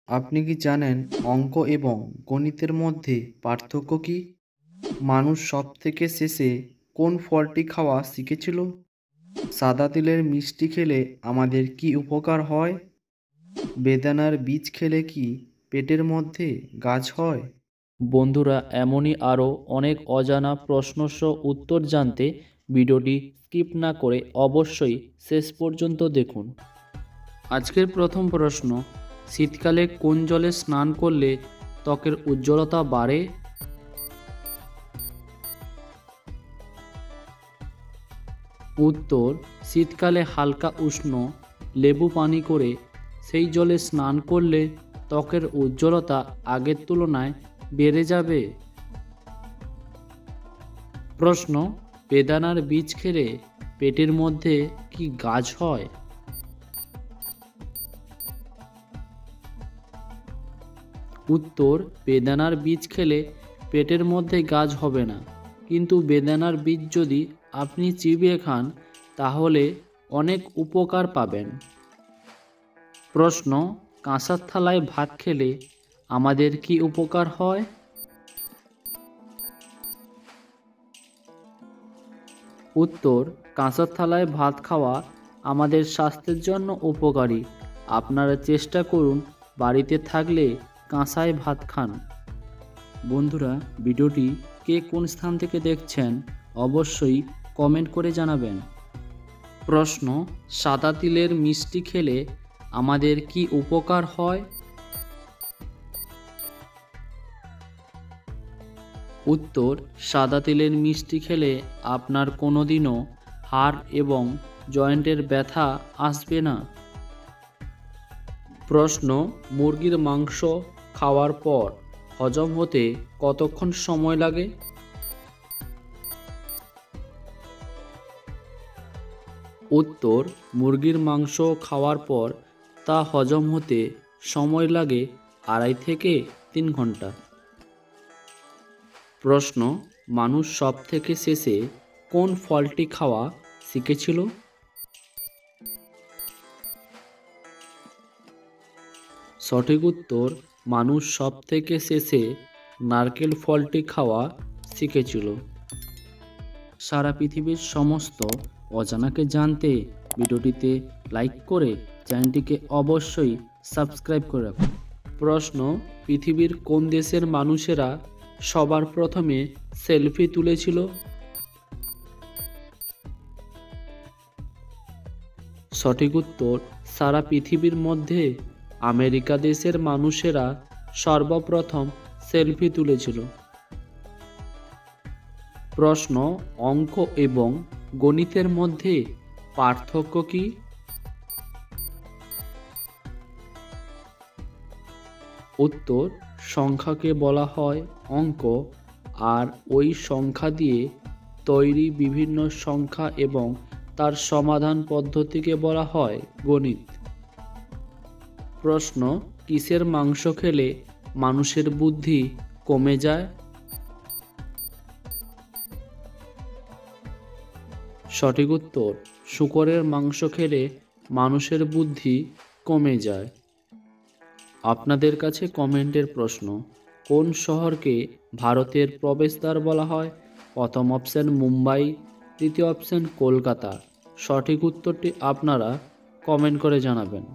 আপনি কি জানেন অঙ্ক এবং গণিতের মধ্যে পার্থক্য কি? মানুষ সবথেকে শেষে কোন ফলটি খাওয়া শিখেছিল? সাদা তিলের মিষ্টি খেলে আমাদের কি উপকার হয়? বেদানার বীজ খেলে কি পেটের মধ্যে গাছ হয়? বন্ধুরা, এমনই আরও অনেক অজানা প্রশ্নসহ উত্তর জানতে ভিডিওটি স্কিপ না করে অবশ্যই শেষ পর্যন্ত দেখুন। আজকের প্রথম প্রশ্ন, শীতকালে কোন জলে স্নান করলে ত্বকের উজ্জ্বলতা বাড়ে? উত্তর, শীতকালে হালকা উষ্ণ লেবু পানি করে সেই জলে স্নান করলে ত্বকের উজ্জ্বলতা আগের তুলনায় বেড়ে যাবে। প্রশ্ন, বেদানার বীজ খেলে পেটের মধ্যে কি গাছ হয়? উত্তর, বেদানার বীজ খেলে পেটের মধ্যে গাছ হবে না, কিন্তু বেদানার বীজ যদি আপনি চিবিয়ে খান তাহলে অনেক উপকার পাবেন। প্রশ্ন, কাঁসার থালায় ভাত খেলে আমাদের কি উপকার হয়? উত্তর, কাঁসার থালায় ভাত খাওয়া আমাদের স্বাস্থ্যের জন্য উপকারী। আপনারা চেষ্টা করুন বাড়িতে থাকলে কাঁসায় ভাত খান। বন্ধুরা, ভিডিওটি কে কোন স্থান থেকে দেখছেন অবশ্যই কমেন্ট করে জানাবেন। প্রশ্ন, সাদা তিলের মিষ্টি খেলে আমাদের কি উপকার হয়? উত্তর, সাদা তিলের মিষ্টি খেলে আপনার কোনোদিনও হাড় এবং জয়েন্টের ব্যথা আসবে না। প্রশ্ন, মুরগির মাংস খাওয়ার পর হজম হতে কতক্ষণ সময় লাগে? উত্তর, মুরগির মাংস খাওয়ার পর তা হজম হতে সময় লাগে 2.5 থেকে 3 ঘন্টা। প্রশ্ন, মানুষ সবথেকে শেষে কোন ফলটি খাওয়া শিখেছিল? সঠিক উত্তর, মানুষ সবথেকে শেষে নারকেল ফলটি খাওয়া শিখেছিল। সারা পৃথিবীর সমস্ত অজানাকে জানতে ভিডিওটিতে লাইক করে চ্যানেলটিকে অবশ্যই সাবস্ক্রাইব করে রাখুন। প্রশ্ন, পৃথিবীর কোন দেশের মানুষেরা সবার প্রথমে সেলফি তুলেছিল? সঠিক উত্তর, সারা পৃথিবীর মধ্যে আমেরিকা দেশের মানুষেরা সর্বপ্রথম সেলফি তুলেছিল। প্রশ্ন, অঙ্ক এবং গণিতের মধ্যে পার্থক্য কি? উত্তর, সংখ্যাকে বলা হয় অঙ্ক, আর ওই সংখ্যা দিয়ে তৈরি বিভিন্ন সংখ্যা এবং তার সমাধান পদ্ধতিকে বলা হয় গণিত। প্রশ্ন, কিসের মাংস খেলে মানুষের বুদ্ধি কমে যায়? সঠিক উত্তর, শূকরের মাংস খেলে মানুষের বুদ্ধি কমে যায়। আপনাদের কাছে কমেন্টের প্রশ্ন, কোন শহরকে ভারতের প্রবেশদ্বার বলা হয়? প্রথম অপশন মুম্বাই, দ্বিতীয় অপশন কলকাতা। সঠিক উত্তরটি আপনারা কমেন্ট করে জানাবেন।